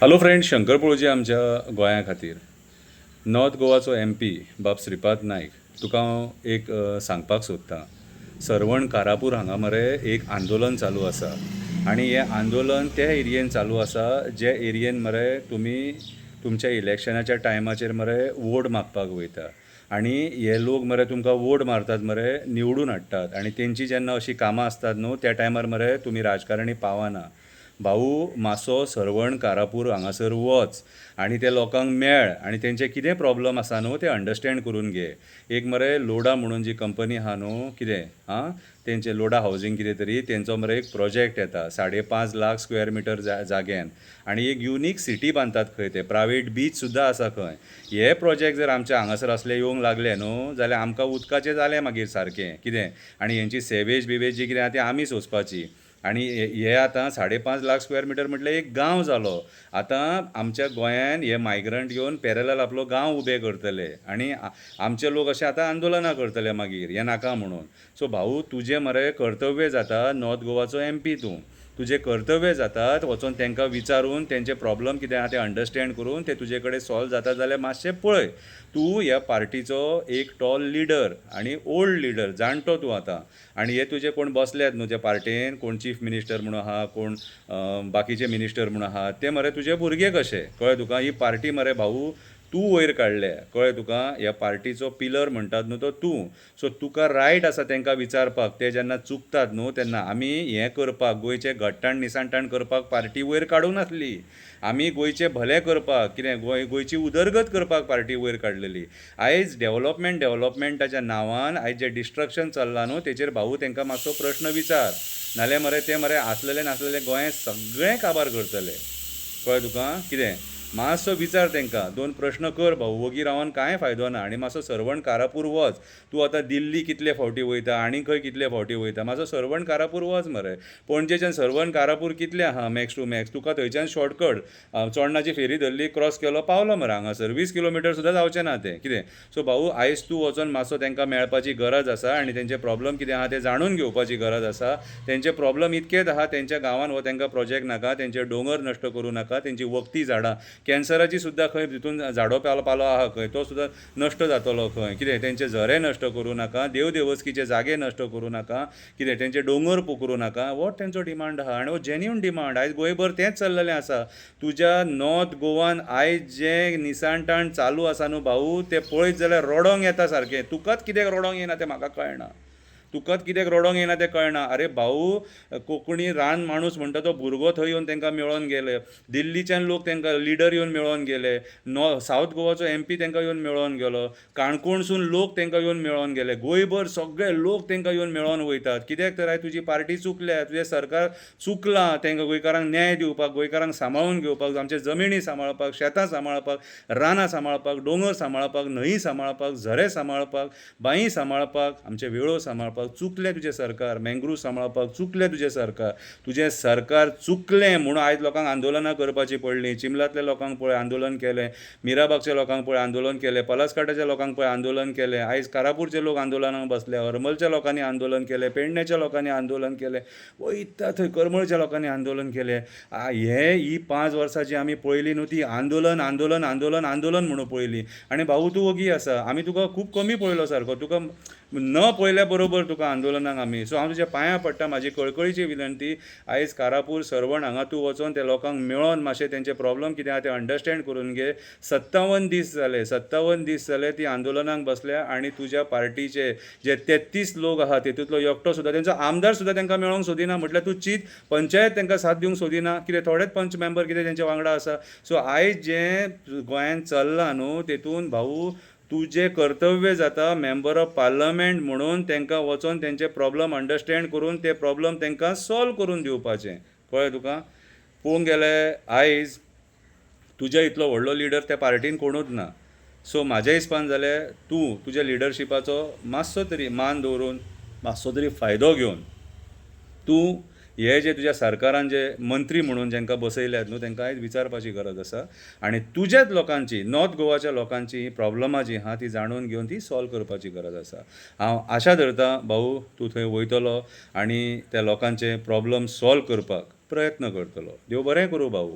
Hello friend, Shankar पळोवची आमच्या गोंया खातीर नॉर्थ गोवाचो MP बाब श्रीपाद नायक तुका हांव एक सांगपाक सोदतां. सरवण कारापूर हांगा मरे एक आंदोलन चालू आसा आनी हें आंदोलन त्या एरियेन चालू आसा जे एरियेन मरे तुमी तुमच्या इलेक्शनाच्या टायमाचेर मरे वोट मागपाक वयता आनी हे लोक मरे तुमकां वोट मारतात मरे, निवडून हाडटात आनी तेंची जेन्ना अशीं कामां आसतात न्हू त्या टायमार मरे तुमी राजकारणी पावना. भाऊ मातसो सरवण कारापूर हांगासर वच आनी ते लोकांक मेळ आनी तेंचे कितें प्रॉब्लम आसा न्हू ते अंडरस्टँड करून घे. एक मरे लोडा म्हणून जी कंपनी आहा न्हू कितें तेंचे लोडा हावजींग कितें तरी तेंचो मरे एक प्रोजेक्ट येता 5.5 लाख स्क्वेअर मिटर जाग्यान आनी एक युनीक सिटी बांदतात खंय ते प्रायवेट बीच सुद्दां आसा खंय. हे प्रोजेक्ट जर आमच्या हांगासर असले येवंक लागले न्हू जाल्यार आमकां उदकाचें जालें मागीर सारकें कितें आनी हेंची सेवेज बिवेज जी कितें आहा ती आमी सोंसपाची. आनी हे आतां 5.5 लाख स्क्वेअर मिटर म्हटल्यार एक गांव जालो. आतां आमच्या गोंयान हे मायग्रंट येवन पॅरलल आपलो गांव उबे करतले आनी आमचे लोक अशे आतां आंदोलनां करतले मागीर हें नाका म्हणून. सो भाऊ तुजें मरे कर्तव्य जाता नॉर्थ गोवाचो MP तुजें कर्तव्य जाता वचोन तांकां विचारून तेंचे प्रॉब्लम कितें आहा ते अंडरस्टँड करून ते तुजे कडेन सॉल्व जाता जाल्यार मातशें पळय. तूं ह्या पार्टीचो एक टॉल लिडर आनी ओल्ड लिडर जाणटो तूं आतां आनी हे तुजे कोण बसल्यात न्हू त्या पार्टेन कोण चीफ मिनिस्टर म्हणून आहा कोण बाकीचे मिनिस्टर म्हणून आहा ते मरे तुजे भुरगे कशे कळ्ळें तुका. ही पार्टी मरे भाऊ तूं वयर काडल्या कळ्ळें तुका. ह्या पार्टीचो पिलर म्हणटात न्हू तो तूं. सो तुका रायट आसा तांकां विचारपाक. ते जेन्ना चुकतात न्हू तेन्ना आमी हें करपाक गोंयचें घट्टाण निसाणटाण करपाक पार्टी वयर काडूं नासली. आमी गोंयचें भलें करपाक कितें गोंयची उदरगत करपाक पार्टी वयर काडलेली. आयज डेव्हलपमेंटाच्या नांवान आयज जें डिस्ट्रक्शन चल्लां न्हू तेचेर भाऊ तांकां मातसो प्रश्न विचार. नाल्यार मरे ते मरे आसलेले नासलेले गोंय सगळें काबार करतले कळ्ळें तुका. कितें मातसो विचार तांकां, 2 प्रश्न कर भाऊ. वगी रावन कांय फायदो ना आनी मातसो सरवण कारापूर वच. तूं आतां दिल्ली कितले फावटी वयता आनी खंय कितले फावटी वयता मातसो सरवण कारापूर वच मरे. पणजेच्यान सरवण कारापूर कितले आहा मॅक्स टू मॅक्स. तुका थंयच्यान शॉर्टकट चोडणाची फेरी धरली क्रॉस केलो पावलो मरे हांगासर. 20 किलोमिटर सुद्दां जावचें ना तें कितें. सो भाऊ आयज तूं वचोन मातसो तांकां मेळपाची गरज आसा आनी तेंचे प्रॉब्लम कितें आहा ते जाणून घेवपाची गरज आसा. तेंचे प्रॉब्लम इतकेच आहा तेंच्या गांवान हो तांकां प्रोजेक्ट नाका, तेंचे दोंगर नश्ट करूं नाका, तेंची वखदी झाडां कॅन्सराची सुद्दां खंय तितून झाडो पालो आहा खंय तो सुद्दां नश्ट जातलो खंय. कितें तेंचे झरे नश्ट करूं नाका, देव देवस्कीचे जागे नश्ट करूं नाका, कितें तेंचे दोंगर पोखरूं नाका. हो तेंचो डिमांड आहा आनी हो जेन्युन डिमांड. आयज गोंयभर तेंच चल्लेलें आसा. तुज्या नॉर्थ गोवान आयज जें निसाणटाण चालू आसा न्हू भाऊ तें पळयत जाल्यार रडोंक येता सारकें. तुकाच कित्याक रडोंक येना तें म्हाका कळना. तुकाच कित्याक रडोंक येना तें कळना. आरे भाऊ कोंकणी रान माणूस म्हणटा तो भुरगो थंय येवन तांकां मेळोन गेले. दिल्लीच्यान लोक तांकां लिडर येवन मेळोन गेले. सावथ गोवाचो MP तांकां येवन मेळोन गेलो. काणकोणसून लोक तांकां येवन मेळोन गेले. गोंयभर सगळे लोक तांकां येवन मेळोन वयतात. कित्याक तर आयज तुजी पार्टी चुकल्या, तुजें सरकार चुकलां. तांकां गोंयकारांक न्याय दिवपाक, गोंयकारांक सांबाळून घेवपाक, आमचे जमिनी सांबाळपाक, शेतां सांबाळपाक, रानां सांबाळपाक, दोंगर सांबाळपाक, न्हंय सांबाळपाक, झरे सांबाळपाक, बांयी सांबाळपाक, आमचे वेळो सांबाळपाक चुकलें तुजें सरकार. मँग्रूव सांबाळपाक चुकलें तुजें सरकार. तुजें सरकार चुकलें म्हणून आयज लोकांक आंदोलनां करपाचीं पडलीं. चिंबलातल्या लोकांक पळय आंदोलन केलें, मिराबागच्या लोकांक पळय आंदोलन केलें, पलासकाटाच्या लोकांक पळय आंदोलन केलें. आयज कारापूरचे लोक आंदोलनाक बसले, हरमलच्या लोकांनी आंदोलन केलें, पेडण्याच्या लोकांनी आंदोलन केलें, वयता थंय करमळच्या लोकांनी आंदोलन केलें. ही 5 वर्सां जी आमी पळयलीं न्हू ती आंदोलन आंदोलन आंदोलन आंदोलन म्हणून पळयलीं. आनी भाऊ तूं वगी आसा, आमी तुका खूब कमी पळयलो सारको. तुका न पळयल्या बरोबर तुका आंदोलनाक आमी. सो हांव तुज्या पांयां पडटा, म्हाजी कळकळीची विनंती. आयज कारापूर सरवण हांगा तूं वचोन त्या लोकांक मेळोन मातशें तेंचे प्रॉब्लम कितें आहा ते अंडरस्टँड करून घे. 57 दीस जाले ती आंदोलनाक बसल्या आनी तुज्या पार्टीचे जे 33 लोक आहा तेतूंतलो एकटो सुद्दां तेंचो आमदार सुद्दां तांकां मेळोंक सोदिना. म्हटल्यार तूं चीत पंचायत तांकां साथ दिवंक सोदिना. कितें थोडेच पंच मेंबर कितें तेंच्या वांगडा आसा. सो आयज जें गोंयांत चल्लां न्हू तेतून भाऊ तुजें कर्तव्य जाता मेंबर ऑफ पार्लमेंट म्हणून तांकां वचोन तेंचे प्रॉब्लम अंडरस्टँड करून ते प्रॉब्लम तांकां सॉल्व करून दिवपाचें कळ्ळें तुका. पळोवंक गेल्यार आयज तुज्या इतलो व्हडलो लिडर त्या पार्टीन कोणूच ना. सो म्हाज्या हिसपान जाल्यार तूं तुज्या लिडरशिपाचो मातसो तरी मान दवरून मातसो तरी फायदो घेवन तूं हे जे तुज्या सरकारान जे मंत्री म्हणून जांकां बसयल्यात न्हू तांकां आयज विचारपाची गरज आसा आनी तुज्याच लोकांची नॉर्थ गोवाच्या लोकांची प्रॉब्लमां जी आहा ती जाणून घेवन ती सॉल्व करपाची गरज आसा. हांव आशा धरतां भाऊ तूं थंय वयतलो आनी त्या लोकांचे प्रॉब्लम सॉल्व करपाक प्रयत्न करतलो. देव बरें करूं भाऊ.